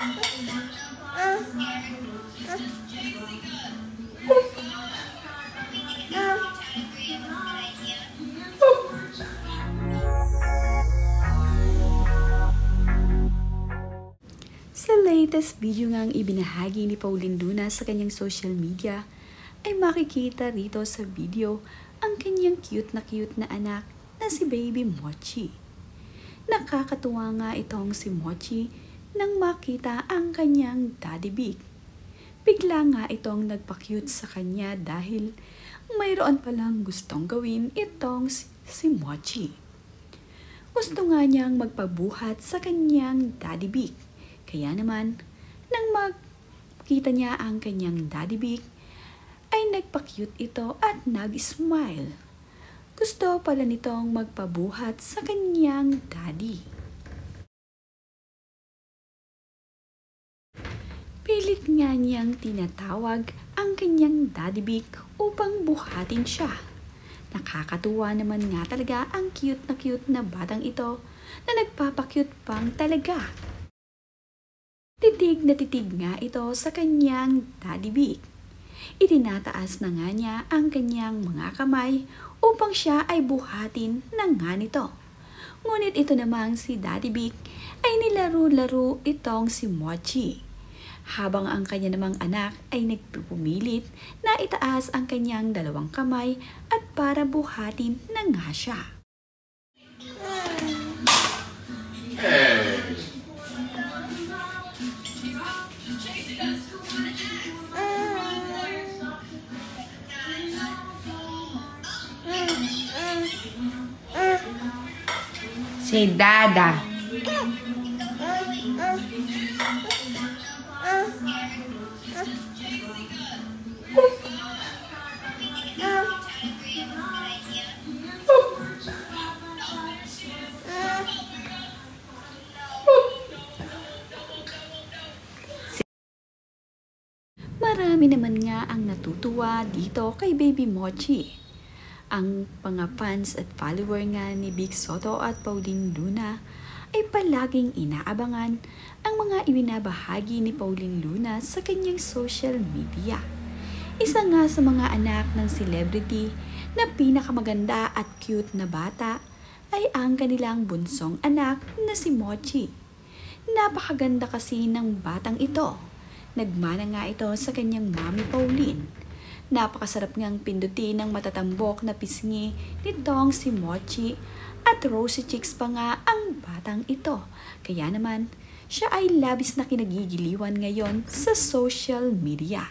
Sa latest video ngang ibinahagi ni Pauline Luna sa kanyang social media, ay makikita rito sa video ang kanyang cute na anak na si Baby Mochi. Nakakatuwa nga itong si Mochi nang makita ang kanyang daddy big. Bigla nga itong nagpa-cute sa kanya dahil mayroon palang gustong gawin itong si Mochi. Gusto nga niyang magpabuhat sa kanyang daddy big. Kaya naman, nang makita niya ang kanyang daddy big, ay nagpa-cute ito at nag-smile. Gusto pala nitong magpabuhat sa kanyang daddy. Pilit nga niyang tinatawag ang kanyang daddy big upang buhatin siya. Nakakatuwa naman nga talaga ang cute na batang ito na nagpapa-cute pang talaga. Titig na titig nga ito sa kanyang daddy big. Itinataas na nga niya ang kanyang mga kamay upang siya ay buhatin na nga nito. Ngunit ito namang si daddy big ay nilaro-laro itong si Mochi. Habang ang kanya namang anak ay nagpupumilit na itaas ang kanyang dalawang kamay at para buhatin na nga siya. Si Dada. Marami naman nga ang natutuwa dito kay Baby Mochi. Ang mga fans at follower nga ni Vic Sotto at Pauline Luna ay palaging inaabangan ang mga ibinabahagi ni Pauline Luna sa kanyang social media. Isa nga sa mga anak ng celebrity na pinakamaganda at cute na bata ay ang kanilang bunsong anak na si Mochi. Napakaganda kasi ng batang ito. Nagmana nga ito sa kanyang mami Pauline. Napakasarap ngang pindutin ng matatambok na pisngi nitong si Mochi at rosy cheeks pa nga ang batang ito. Kaya naman, siya ay labis na kinagigiliwan ngayon sa social media.